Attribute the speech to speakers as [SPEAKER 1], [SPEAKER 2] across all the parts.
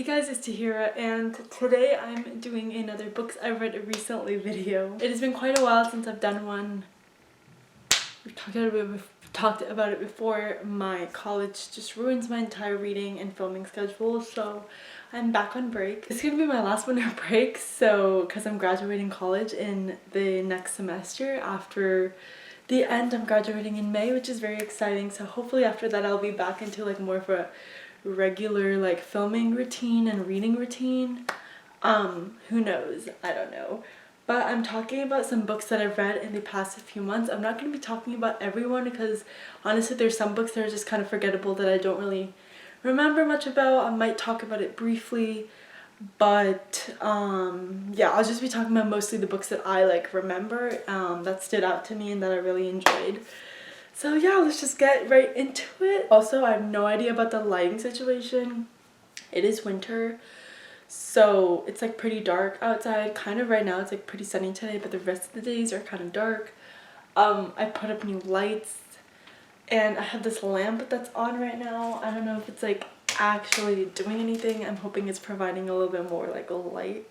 [SPEAKER 1] Hey guys, it's Tahira, and today I'm doing another books I read recently video. It has been quite a while since I've done one. We've talked about it before. My college just ruins my entire reading and filming schedule, so I'm back on break. It's gonna be my last winter break, so because I'm graduating college in the next semester after the end. I'm graduating in May, which is very exciting, so hopefully after that I'll be back into like more of a regular like filming routine and reading routine. Who knows? I don't know. But I'm talking about some books that I've read in the past few months. I'm not going to be talking about everyone because honestly there's some books that are just kind of forgettable that I don't really remember much about. I might talk about it briefly, but yeah, I'll just be talking about mostly the books that I like remember, that stood out to me and that I really enjoyed. So yeah, let's just get right into it. Also, I have no idea about the lighting situation. It is winter, so it's like pretty dark outside. Kind of right now, it's like pretty sunny today, but the rest of the days are kind of dark. I put up new lights, and I have this lamp that's on right now. I don't know if it's like actually doing anything. I'm hoping it's providing a little bit more like a light.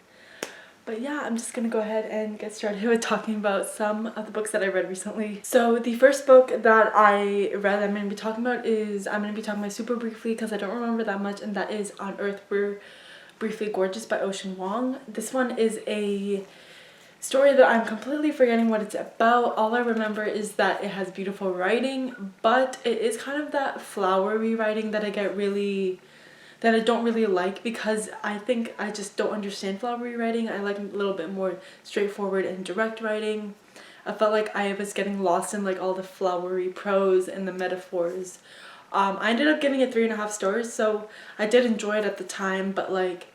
[SPEAKER 1] But yeah, I'm just gonna go ahead and get started with talking about some of the books that I read recently. So the first book that I read I'm gonna be talking about is, I'm gonna be talking about super briefly because I don't remember that much, and that is On Earth We're Briefly Gorgeous by Ocean Wong. This one is a story that I'm completely forgetting what it's about. All I remember is that it has beautiful writing, but it is kind of that flowery writing that I don't really like, because I think I just don't understand flowery writing. I like a little bit more straightforward and direct writing. I felt like I was getting lost in like all the flowery prose and the metaphors. I ended up giving it 3.5 stars, so I did enjoy it at the time, but like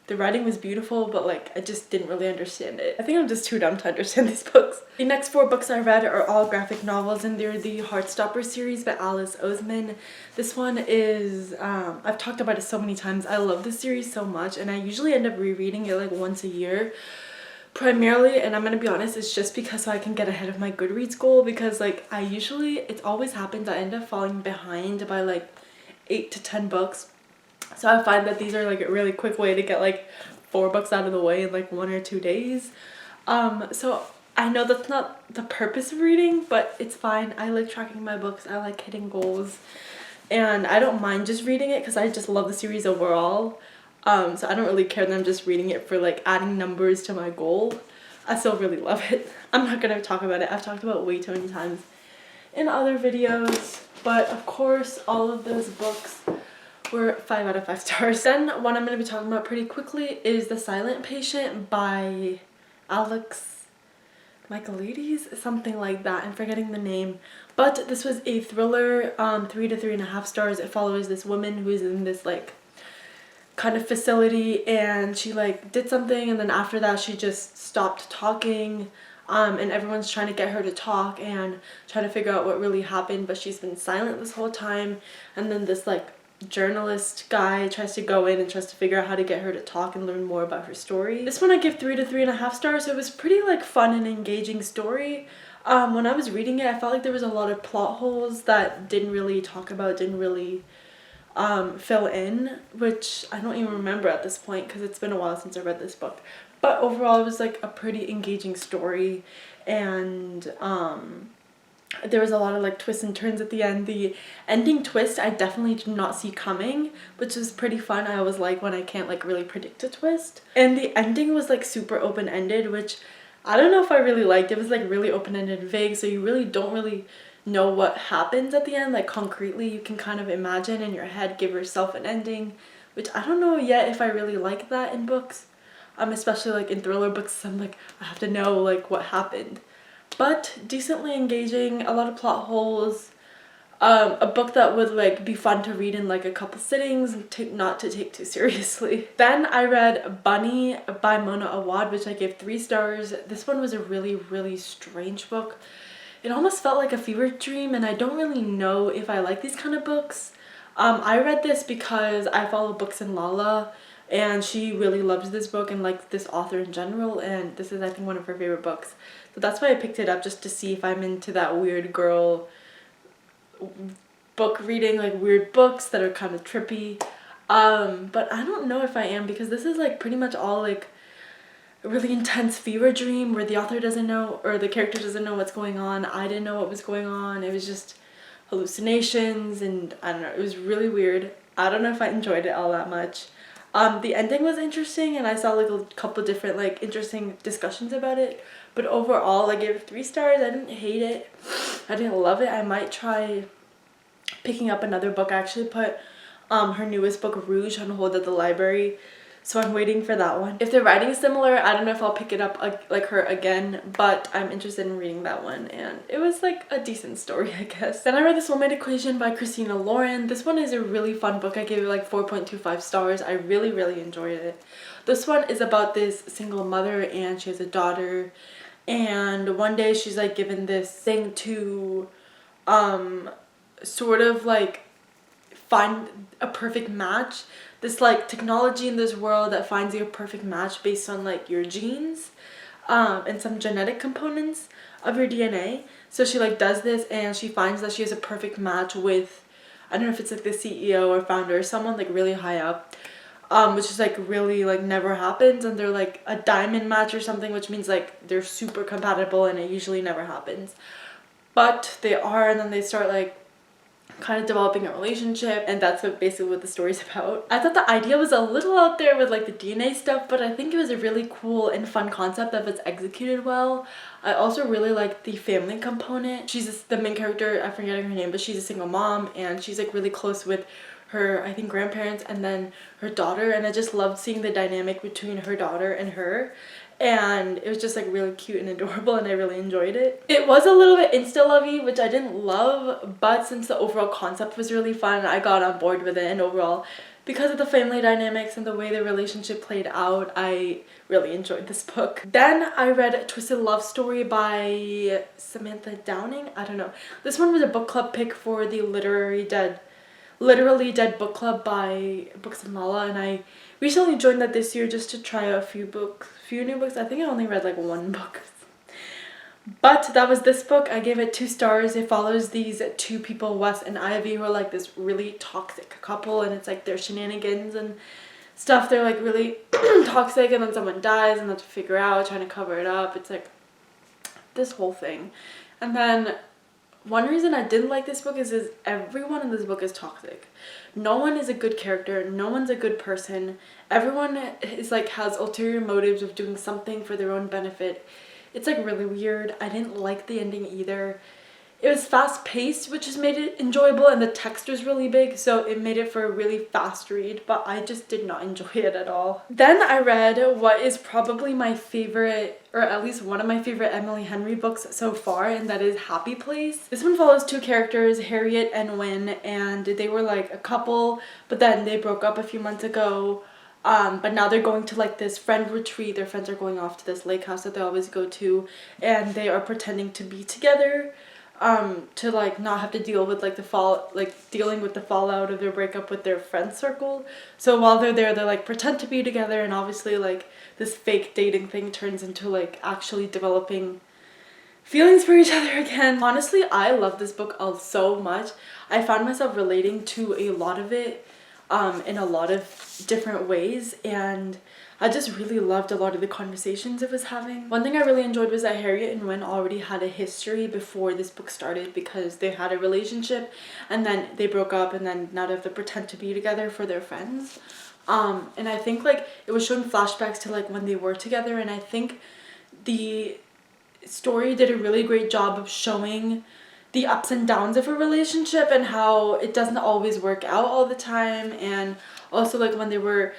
[SPEAKER 1] the writing was beautiful, but like I just didn't really understand it. I think I'm just too dumb to understand these books. The next 4 books I read are all graphic novels, and they're the Heartstopper series by Alice Oseman. This one is, I've talked about it so many times. I love this series so much, and I usually end up rereading it like once a year. Primarily, and I'm gonna be honest, it's just because so I can get ahead of my Goodreads goal, because like it always happens, I end up falling behind by like 8 to 10 books. So I find that these are like a really quick way to get like 4 books out of the way in like 1 or 2 days. So I know that's not the purpose of reading, but it's fine. I like tracking my books. I like hitting goals, and I don't mind just reading it because I just love the series overall. So I don't really care that I'm just reading it for like adding numbers to my goal. I still really love it. I'm not gonna talk about it. I've talked about it way too many times in other videos, but of course all of those books were 5 out of 5 stars. Then one I'm going to be talking about pretty quickly is The Silent Patient by Alex Michaelides, something like that. I'm forgetting the name. But this was a thriller, 3 to 3.5 stars. It follows this woman who is in this like kind of facility, and she like did something, and then after that she just stopped talking. And everyone's trying to get her to talk and trying to figure out what really happened, but she's been silent this whole time. And then this like journalist guy tries to go in and tries to figure out how to get her to talk and learn more about her story. This one I give 3 to 3.5 stars. It was pretty like fun and engaging story. When I was reading it, I felt like there was a lot of plot holes that didn't really fill in, which I don't even remember at this point because it's been a while since I read this book. But overall it was like a pretty engaging story, and there was a lot of like twists and turns at the end. The ending twist I definitely did not see coming, which was pretty fun. I always like when I can't like really predict a twist. And the ending was like super open-ended, which I don't know if I really liked. It was like really open-ended and vague, so you really don't really know what happens at the end. Like concretely, you can kind of imagine in your head, give yourself an ending, which I don't know yet if I really like that in books. Especially like in thriller books, I'm like, I have to know like what happened. But decently engaging, a lot of plot holes, a book that would like be fun to read in like a couple sittings and not to take too seriously. Then I read Bunny by Mona Awad, which I gave 3 stars. This one was a really strange book. It almost felt like a fever dream, and I don't really know if I like these kind of books. I read this because I follow Books and Lala, and she really loves this book and likes this author in general, and this is I think one of her favorite books. So that's why I picked it up, just to see if I'm into that weird girl book reading, like weird books that are kind of trippy. But I don't know if I am, because this is like pretty much all like a really intense fever dream where the author doesn't know, or the character doesn't know what's going on. I didn't know what was going on. It was just hallucinations, and I don't know, it was really weird. I don't know if I enjoyed it all that much. The ending was interesting, and I saw like a couple different like interesting discussions about it, but overall I gave it 3 stars. I didn't hate it, I didn't love it. I might try picking up another book. I actually put her newest book, Rouge, on hold at the library, so I'm waiting for that one. If the writing's similar, I don't know if I'll pick it up like her again, but I'm interested in reading that one, and it was like a decent story, I guess. Then I read The Soulmate Equation by Christina Lauren. This one is a really fun book. I gave it like 4.25 stars. I really enjoyed it. This one is about this single mother, and she has a daughter, and one day she's like given this thing to sort of like find a perfect match, this like technology in this world that finds you a perfect match based on like your genes and some genetic components of your DNA. So she like does this, and she finds that she has a perfect match with, I don't know if it's like the CEO or founder or someone like really high up, which is like really like never happens, and they're like a diamond match or something, which means like they're super compatible, and it usually never happens, but they are. And then they start like kind of developing a relationship, and that's basically what the story's about. I thought the idea was a little out there with like the DNA stuff, but I think it was a really cool and fun concept if it's executed well. I also really like the family component. She's the main character, I'm forgetting her name, but she's a single mom, and she's like really close with her, I think, grandparents and then her daughter, and I just loved seeing the dynamic between her daughter and her. And it was just like really cute and adorable, and I really enjoyed it. It was a little bit insta-lovey, which I didn't love, but since the overall concept was really fun, I got on board with it, and overall, because of the family dynamics and the way the relationship played out, I really enjoyed this book. Then I read Twisted Love Story by Samantha Downing. I don't know. This one was a book club pick for the Literally Dead book club by Books and Lala, and I recently joined that this year just to try a few new books. I think I only read like 1 book, but that was this book. I gave it 2 stars. It follows these 2 people, Wes and Ivy, who are like this really toxic couple, and it's like their shenanigans and stuff. They're like really toxic, and then someone dies and they have to figure out, trying to cover it up. It's like this whole thing. And then one reason I didn't like this book is everyone in this book is toxic. No one is a good character. No one's a good person. Everyone is like has ulterior motives of doing something for their own benefit. It's like really weird. I didn't like the ending either. It was fast paced, which has made it enjoyable, and the text was really big, so it made it for a really fast read, but I just did not enjoy it at all. Then I read what is probably my favorite, or at least one of my favorite Emily Henry books so far, and that is Happy Place. This one follows 2 characters, Harriet and Wynne, and they were like a couple, but then they broke up a few months ago. But now they're going to like this friend retreat. Their friends are going off to this lake house that they always go to, and they are pretending to be together to like not have to deal with like dealing with the fallout of their breakup with their friend circle. So while they're there, they like pretend to be together, and obviously like this fake dating thing turns into like actually developing feelings for each other again. Honestly, I love this book so much. I found myself relating to a lot of it in a lot of different ways, and I just really loved a lot of the conversations it was having. One thing I really enjoyed was that Harriet and Wynne already had a history before this book started, because they had a relationship and then they broke up, and then now they have to pretend to be together for their friends. And I think like it was showing flashbacks to like when they were together, and I think the story did a really great job of showing the ups and downs of a relationship and how it doesn't always work out all the time. And also like when they were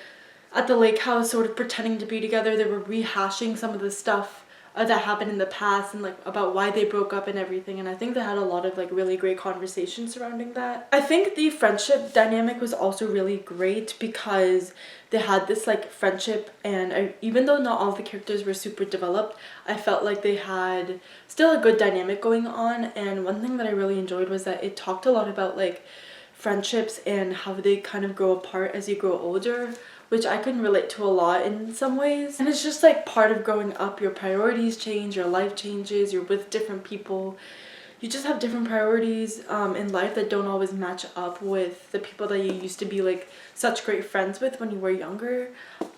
[SPEAKER 1] at the lake house sort of pretending to be together, they were rehashing some of the stuff that happened in the past and like about why they broke up and everything, and I think they had a lot of like really great conversations surrounding that. I think the friendship dynamic was also really great because they had this like friendship, and even though not all the characters were super developed, I felt like they had still a good dynamic going on. And one thing that I really enjoyed was that it talked a lot about like friendships and how they kind of grow apart as you grow older, which I can relate to a lot in some ways. And it's just like part of growing up. Your priorities change, your life changes, you're with different people, you just have different priorities in life that don't always match up with the people that you used to be like such great friends with when you were younger.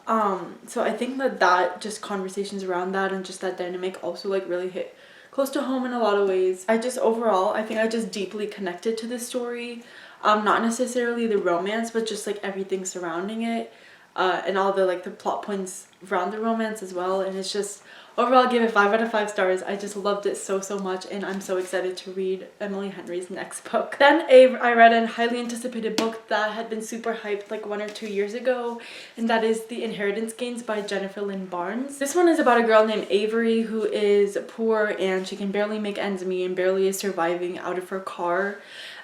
[SPEAKER 1] So I think that just conversations around that and just that dynamic also like really hit close to home in a lot of ways. I think I just deeply connected to this story. Not necessarily the romance, but just like everything surrounding it, and all the like the plot points around the romance as well. And it's just overall, I give it 5 out of 5 stars. I just loved it so much, and I'm so excited to read Emily Henry's next book. Then I read a highly anticipated book that had been super hyped like 1 or 2 years ago, and that is The Inheritance Games by Jennifer Lynn Barnes. This one is about a girl named Avery who is poor and she can barely make ends meet and barely is surviving out of her car.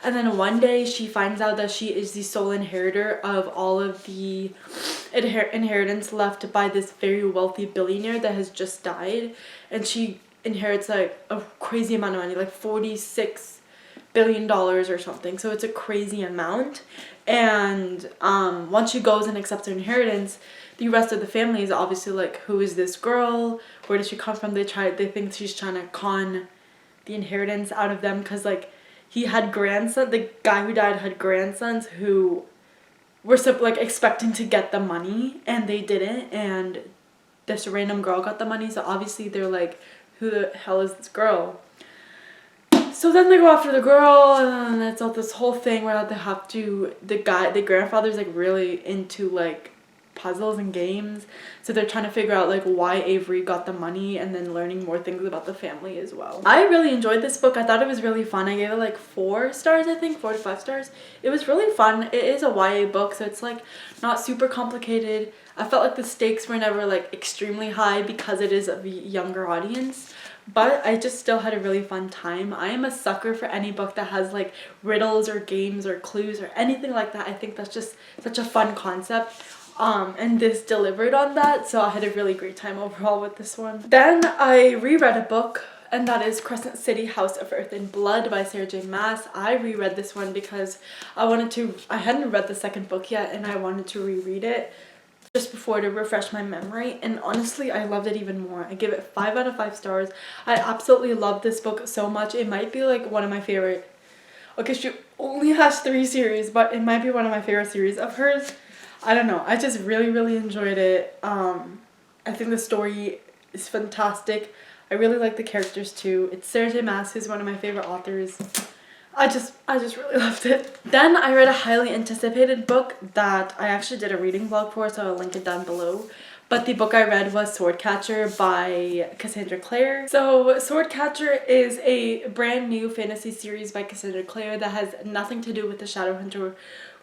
[SPEAKER 1] And then one day she finds out that she is the sole inheritor of all of the inheritance left by this very wealthy billionaire that has just died. And she inherits like a crazy amount of money, like $46 billion or something. So it's a crazy amount. And once she goes and accepts her inheritance, the rest of the family is obviously like, who is this girl? Where does she come from? They think she's trying to con the inheritance out of them because like he had grandsons. The guy who died had grandsons who were like expecting to get the money and they didn't, and this random girl got the money. So obviously they're like, who the hell is this girl? So then they go after the girl, and then it's all this whole thing where they have to, the grandfather's like really into like puzzles and games, so they're trying to figure out like why Avery got the money and then learning more things about the family as well. I really enjoyed this book. I thought it was really fun. I gave it like 4 stars, I think 4 to 5 stars. It was really fun. It is a YA book, so it's like not super complicated. I felt like the stakes were never like extremely high because it is a younger audience, but I just still had a really fun time. I am a sucker for any book that has like riddles or games or clues or anything like that. I think that's just such a fun concept. And this delivered on that, so I had a really great time overall with this one. Then I reread a book, and that is Crescent City House of Earth and Blood by Sarah J Maas. I reread this one because I hadn't read the second book yet, and I wanted to reread it just before to refresh my memory, and honestly I loved it even more. I give it 5 out of 5 stars. I absolutely love this book so much. It might be like one of my favorite, okay, she only has 3 series, but it might be one of my favorite series of hers. I don't know. I just really enjoyed it. I think the story is fantastic. I really like the characters too. It's Sarah J Maas, who's one of my favorite authors. I just really loved it. Then I read a highly anticipated book that I actually did a reading vlog for, so I'll link it down below. But the book I read was Swordcatcher by Cassandra Clare. So Swordcatcher is a brand new fantasy series by Cassandra Clare that has nothing to do with the Shadowhunter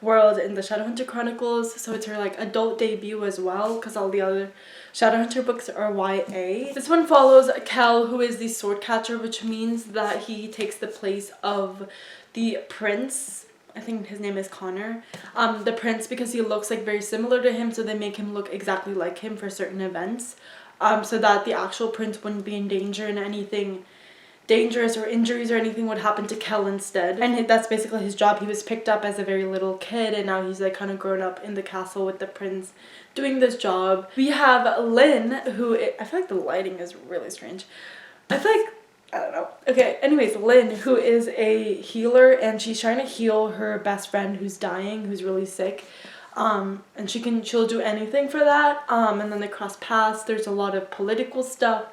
[SPEAKER 1] world in the Shadowhunter Chronicles. So it's her like adult debut as well, because all the other Shadowhunter books are YA. This one follows Kel, who is the Swordcatcher, which means that he takes the place of the prince. I think his name is Connor. The prince, because he looks like very similar to him, so they make him look exactly like him for certain events, so that the actual prince wouldn't be in danger and anything dangerous or injuries or anything would happen to Kel instead. And that's basically his job. He was picked up as a very little kid, and now he's like kind of grown up in the castle with the prince doing this job. We have Lynn, who I feel like the lighting is really strange. I feel like, I don't know. Okay, anyways, Lynn, who is a healer, and she's trying to heal her best friend who's dying, who's really sick. And she'll do anything for that. And then they cross paths. There's a lot of political stuff.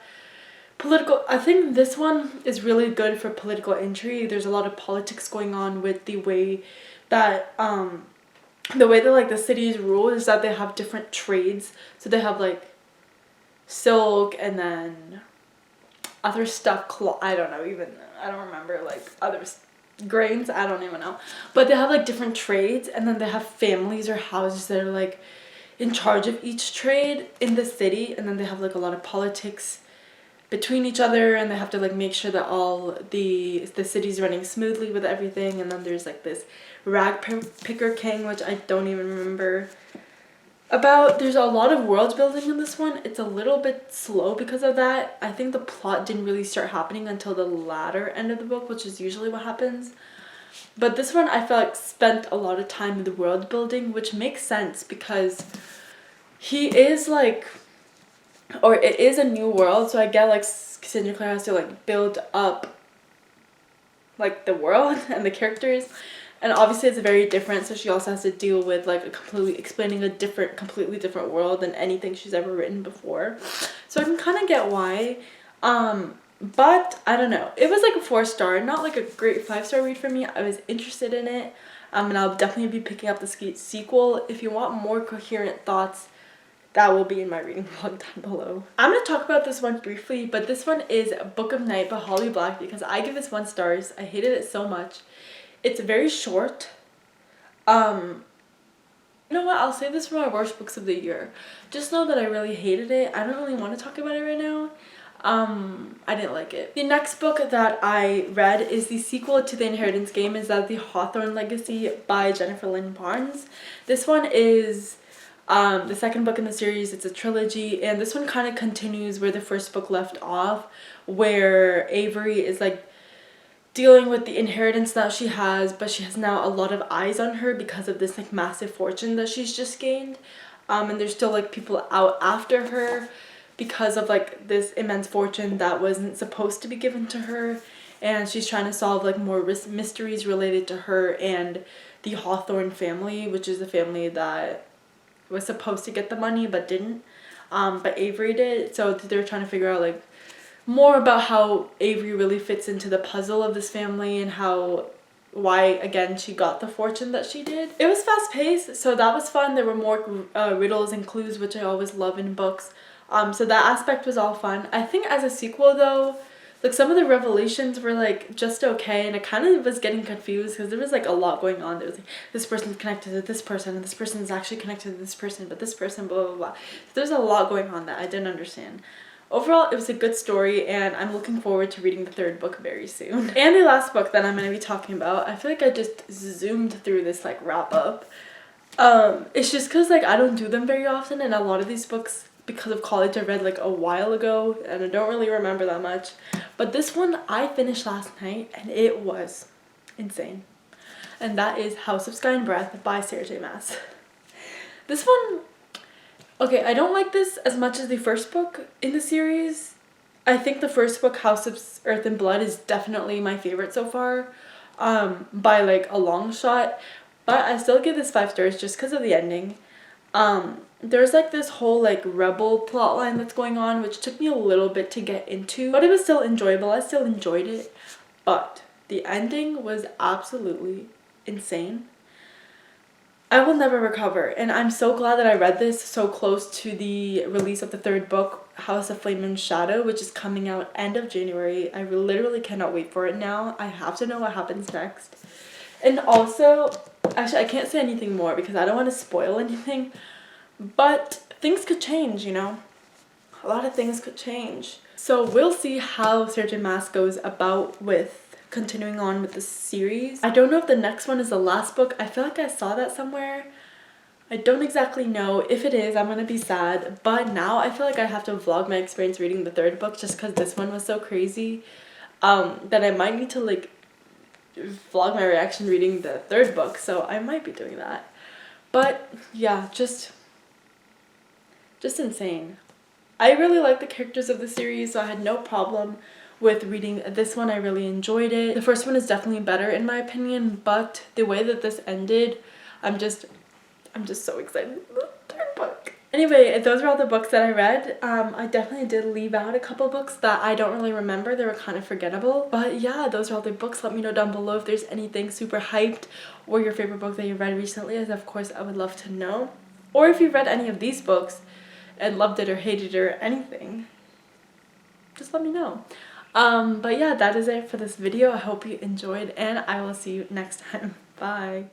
[SPEAKER 1] I think this one is really good for political intrigue. There's a lot of politics going on with the way that like the city's rule is that they have different trades. So they have like silk and then other stuff, I don't remember, like other grains, I don't even know. But they have like different trades, and then they have families or houses that are like in charge of each trade in the city, and then they have like a lot of politics between each other, and they have to like make sure that all the city's running smoothly with everything. And then there's like this rag picker king, which I don't even remember about. There's a lot of world building in this one. It's a little bit slow because of that. I think the plot didn't really start happening until the latter end of the book, which is usually what happens. But this one I felt like spent a lot of time in the world building, which makes sense because he is like, or it is a new world, so I get like Cassandra Clare has to like build up like the world and the characters, and obviously it's very different, so she also has to deal with like explaining a completely different world than anything she's ever written before. So I can kind of get why, but I don't know, it was like a 4-star, not like a great 5-star read for me. I was interested in it, and I'll definitely be picking up the sequel. If you want more coherent thoughts, that will be in my reading vlog down below. I'm going to talk about this one briefly, but this one is Book of Night by Holly Black because I give this 1 star. I hated it so much. It's very short. You know what? I'll save this for my worst books of the year. Just know that I really hated it. I don't really want to talk about it right now. I didn't like it. The next book that I read is the sequel to The Inheritance Game, is that The Hawthorne Legacy by Jennifer Lynn Barnes. This one is the second book in the series. It's a trilogy, and this one kind of continues where the first book left off, where Avery is like dealing with the inheritance that she has, but she has now a lot of eyes on her because of this like massive fortune that she's just gained, and there's still like people out after her because of like this immense fortune that wasn't supposed to be given to her, and she's trying to solve like more mysteries related to her and the Hawthorne family, which is the family that was supposed to get the money but didn't, but Avery did. So they're trying to figure out like more about how Avery really fits into the puzzle of this family and why again she got the fortune that she did. It was fast paced, so that was fun. There were more riddles and clues, which I always love in books, so that aspect was all fun. I think as a sequel though, like some of the revelations were like just okay, and I kind of was getting confused because there was like a lot going on. There was like this person's connected to this person, and this person is actually connected to this person, but this person blah blah blah. So there's a lot going on that I didn't understand. Overall, it was a good story, and I'm looking forward to reading the 3rd book very soon. And the last book that I'm going to be talking about, I feel like I just zoomed through this like wrap up. It's just because like I don't do them very often, and a lot of these books, because of college, I read like a while ago and I don't really remember that much. But this one I finished last night and it was insane. And that is House of Sky and Breath by Sarah J Maas. This one, okay, I don't like this as much as the first book in the series. I think the first book, House of Earth and Blood, is definitely my favorite so far, by like a long shot. But I still give this 5 stars just because of the ending. There's like this whole like rebel plotline that's going on, which took me a little bit to get into, but it was still enjoyable. I still enjoyed it, but the ending was absolutely insane. I will never recover, and I'm so glad that I read this so close to the release of the 3rd book, House of Flame and Shadow, which is coming out end of January. I literally cannot wait for it now. I have to know what happens next. And also, actually I can't say anything more because I don't want to spoil anything, but things could change, you know? A lot of things could change. So we'll see how Sarah J Maas goes about with continuing on with the series. I don't know if the next one is the last book. I feel like I saw that somewhere. I don't exactly know. If it is, I'm gonna be sad. But now I feel like I have to vlog my experience reading the 3rd book just because this one was so crazy, that I might need to like vlog my reaction reading the 3rd book. So I might be doing that. But yeah, just insane. I really like the characters of the series, so I had no problem with reading this one. I really enjoyed it. The first one is definitely better in my opinion, but the way that this ended, I'm just so excited for the 3rd book. Anyway, those are all the books that I read. I definitely did leave out a couple books that I don't really remember. They were kind of forgettable. But yeah, those are all the books. Let me know down below if there's anything super hyped or your favorite book that you read recently, as of course I would love to know. Or if you've read any of these books and loved it or hated it or anything, just let me know. But yeah, that is it for this video. I hope you enjoyed, and I will see you next time. Bye.